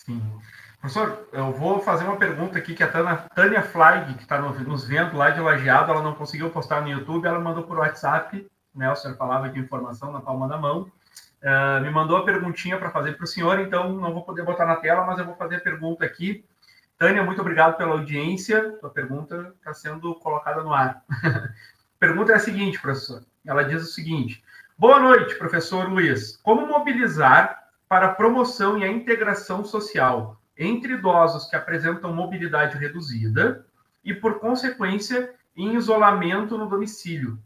Sim. Professor, eu vou fazer uma pergunta aqui que a Tânia Flag, que está nos vendo lá de Lajeado, ela não conseguiu postar no YouTube, ela mandou por WhatsApp, né? O senhor falava de informação na palma da mão. Me mandou a perguntinha para fazer para o senhor, então não vou poder botar na tela, mas eu vou fazer a pergunta aqui. Tânia, muito obrigado pela audiência. Sua pergunta está sendo colocada no ar. A pergunta é a seguinte, professor. Ela diz o seguinte: boa noite, professor Luiz. Como mobilizar para a promoção e a integração social entre idosos que apresentam mobilidade reduzida e, por consequência, em isolamento no domicílio?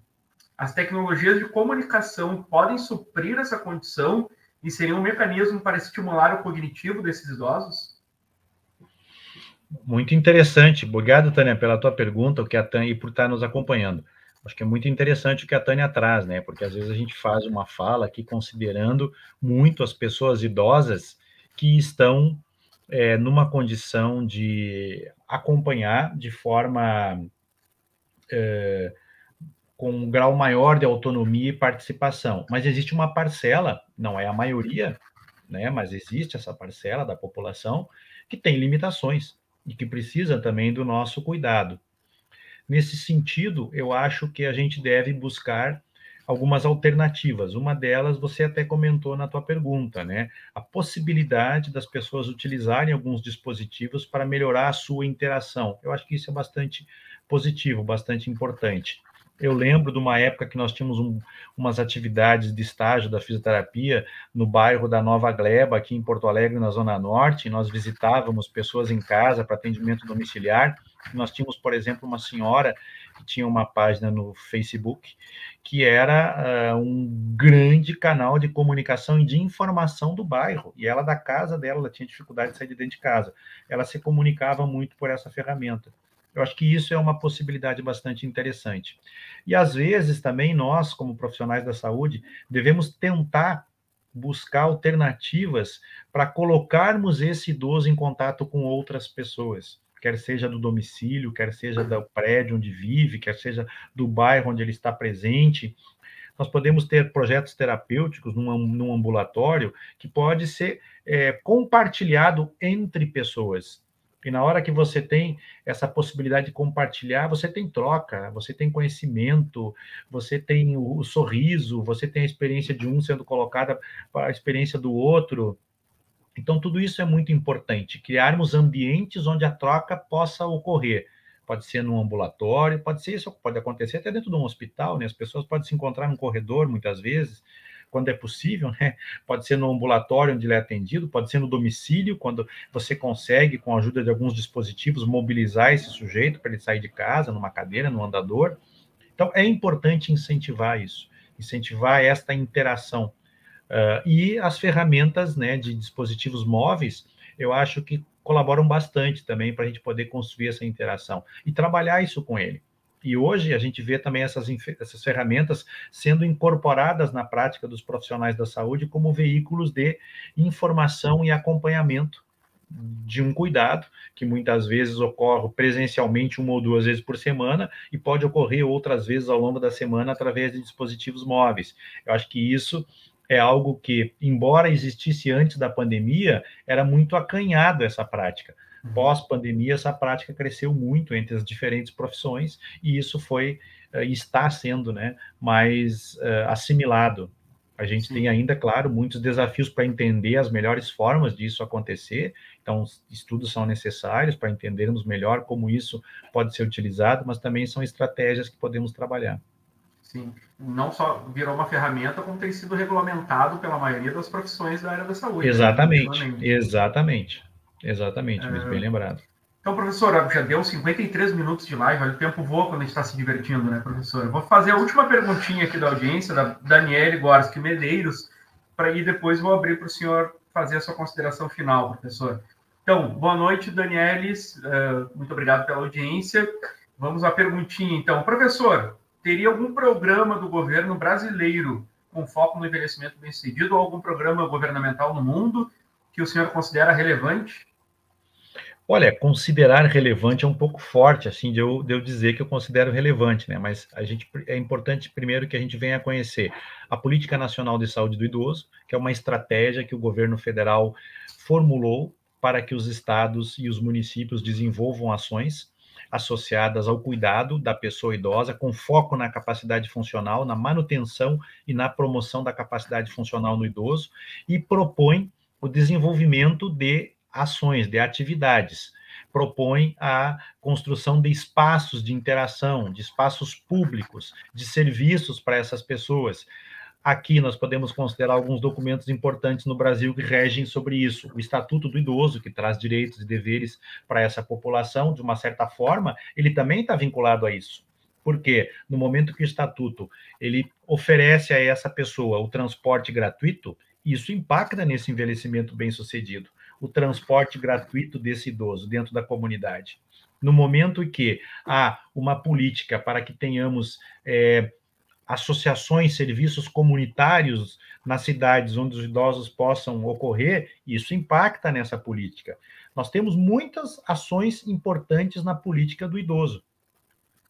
As tecnologias de comunicação podem suprir essa condição e seriam um mecanismo para estimular o cognitivo desses idosos? Muito interessante. Obrigado, Tânia, pela tua pergunta, o que a Tânia, e por estar nos acompanhando. Acho que é muito interessante o que a Tânia traz, né? Porque às vezes a gente faz uma fala aqui considerando muito as pessoas idosas que estão numa condição de acompanhar de forma com um grau maior de autonomia e participação. Mas existe uma parcela, não é a maioria, né? Mas existe essa parcela da população que tem limitações e que precisa também do nosso cuidado. Nesse sentido, eu acho que a gente deve buscar algumas alternativas. Uma delas você até comentou na tua pergunta, né? A possibilidade das pessoas utilizarem alguns dispositivos para melhorar a sua interação. Eu acho que isso é bastante positivo, bastante importante. Eu lembro de uma época que nós tínhamos umas atividades de estágio da fisioterapia no bairro da Nova Gleba, aqui em Porto Alegre, na Zona Norte, e nós visitávamos pessoas em casa para atendimento domiciliar. Nós tínhamos, por exemplo, uma senhora que tinha uma página no Facebook que era um grande canal de comunicação e de informação do bairro. E ela, da casa dela, ela tinha dificuldade de sair de dentro de casa. Ela se comunicava muito por essa ferramenta. Eu acho que isso é uma possibilidade bastante interessante. E, às vezes, também nós, como profissionais da saúde, devemos tentar buscar alternativas para colocarmos esse idoso em contato com outras pessoas, quer seja do domicílio, quer seja do prédio onde vive, quer seja do bairro onde ele está presente. Nós podemos ter projetos terapêuticos num ambulatório que pode ser compartilhado entre pessoas. E na hora que você tem essa possibilidade de compartilhar, você tem troca, você tem conhecimento, você tem o sorriso, você tem a experiência de um sendo colocada para a experiência do outro. Então, tudo isso é muito importante, criarmos ambientes onde a troca possa ocorrer. Pode ser num ambulatório, pode ser isso, pode acontecer até dentro de um hospital, né? As pessoas podem se encontrar num corredor, muitas vezes, quando é possível, né? Pode ser no ambulatório onde ele é atendido, pode ser no domicílio, quando você consegue, com a ajuda de alguns dispositivos, mobilizar esse sujeito para ele sair de casa, numa cadeira, no andador. Então, é importante incentivar isso, incentivar esta interação. E as ferramentas, né, de dispositivos móveis, eu acho que colaboram bastante também para a gente poder construir essa interação e trabalhar isso com ele. E hoje a gente vê também essas ferramentas sendo incorporadas na prática dos profissionais da saúde como veículos de informação e acompanhamento de um cuidado, que muitas vezes ocorre presencialmente 1 ou 2 vezes por semana e pode ocorrer outras vezes ao longo da semana através de dispositivos móveis. Eu acho que isso é algo que, embora existisse antes da pandemia, era muito acanhado essa prática. Pós-pandemia, essa prática cresceu muito entre as diferentes profissões e isso foi e está sendo, né, mais assimilado. A gente Sim. tem ainda, claro, muitos desafios para entender as melhores formas disso acontecer, então estudos são necessários para entendermos melhor como isso pode ser utilizado, mas também são estratégias que podemos trabalhar. Sim, não só virou uma ferramenta, como tem sido regulamentado pela maioria das profissões da área da saúde. Exatamente, né? Exatamente, mas bem lembrado. Então, professora, já deu 53 minutos de live, o tempo voa quando a gente está se divertindo, né, professora? Vou fazer a última perguntinha aqui da audiência, da Daniele Gorski Medeiros, para ir depois vou abrir para o senhor fazer a sua consideração final, professor. Então, boa noite, Daniele, muito obrigado pela audiência. Vamos à perguntinha, então. Professor, teria algum programa do governo brasileiro com foco no envelhecimento bem-sucedido ou algum programa governamental no mundo que o senhor considera relevante? Olha, considerar relevante é um pouco forte, assim, de eu dizer que eu considero relevante, né? Mas é importante, primeiro, que a gente venha a conhecer a Política Nacional de Saúde do Idoso, que é uma estratégia que o governo federal formulou para que os estados e os municípios desenvolvam ações associadas ao cuidado da pessoa idosa, com foco na capacidade funcional, na manutenção e na promoção da capacidade funcional no idoso, e propõe o desenvolvimento de ações, de atividades. Propõe a construção de espaços de interação, de espaços públicos, de serviços para essas pessoas. Aqui nós podemos considerar alguns documentos importantes no Brasil que regem sobre isso. O Estatuto do Idoso, que traz direitos e deveres para essa população, de uma certa forma, ele também está vinculado a isso. Porque no momento que o Estatuto ele oferece a essa pessoa o transporte gratuito, isso impacta nesse envelhecimento bem-sucedido. O transporte gratuito desse idoso dentro da comunidade. No momento em que há uma política para que tenhamos associações, serviços comunitários nas cidades onde os idosos possam ocorrer, isso impacta nessa política. Nós temos muitas ações importantes na política do idoso.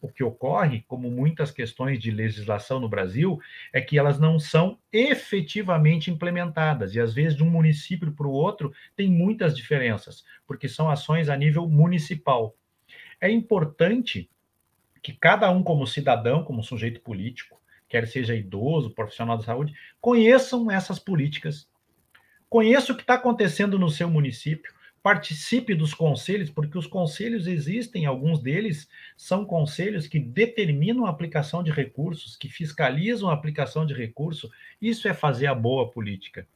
O que ocorre, como muitas questões de legislação no Brasil, é que elas não são efetivamente implementadas, e às vezes de um município para o outro tem muitas diferenças, porque são ações a nível municipal. É importante que cada um, como cidadão, como sujeito político, quer seja idoso, profissional da saúde, conheçam essas políticas, conheça o que está acontecendo no seu município, participe dos conselhos, porque os conselhos existem, alguns deles são conselhos que determinam a aplicação de recursos, que fiscalizam a aplicação de recursos. Isso é fazer a boa política.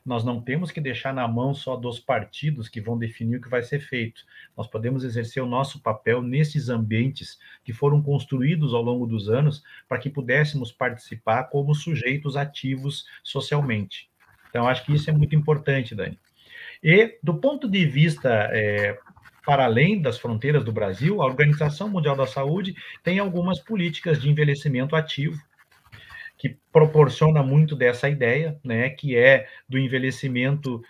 Nós não temos que deixar na mão só dos partidos que vão definir o que vai ser feito. Nós podemos exercer o nosso papel nesses ambientes que foram construídos ao longo dos anos para que pudéssemos participar como sujeitos ativos socialmente. Então, acho que isso é muito importante, Dani. E, do ponto de vista para além das fronteiras do Brasil, a Organização Mundial da Saúde tem algumas políticas de envelhecimento ativo, que proporciona muito dessa ideia, né, que é do envelhecimento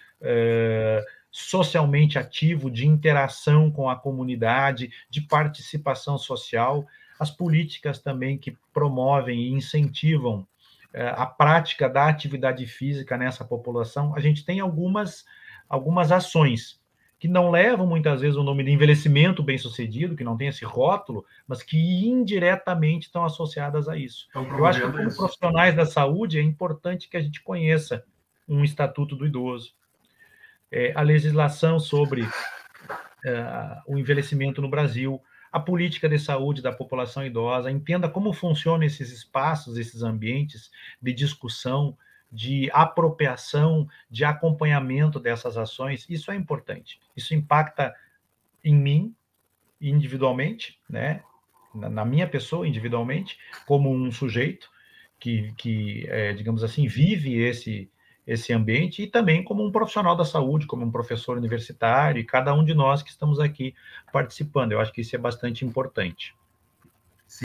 socialmente ativo, de interação com a comunidade, de participação social, as políticas também que promovem e incentivam a prática da atividade física nessa população. A gente tem algumas ações que não levam muitas vezes o nome de envelhecimento bem-sucedido, que não tem esse rótulo, mas que indiretamente estão associadas a isso. Eu acho que, como profissionais da saúde, é importante que a gente conheça um Estatuto do Idoso, a legislação sobre o envelhecimento no Brasil, a política de saúde da população idosa, entenda como funcionam esses espaços, esses ambientes de discussão, de apropriação, de acompanhamento dessas ações. Isso é importante. Isso impacta em mim, individualmente, né? Na minha pessoa, individualmente, como um sujeito que digamos assim, vive esse ambiente, e também como um profissional da saúde, como um professor universitário, e cada um de nós que estamos aqui participando. Eu acho que isso é bastante importante.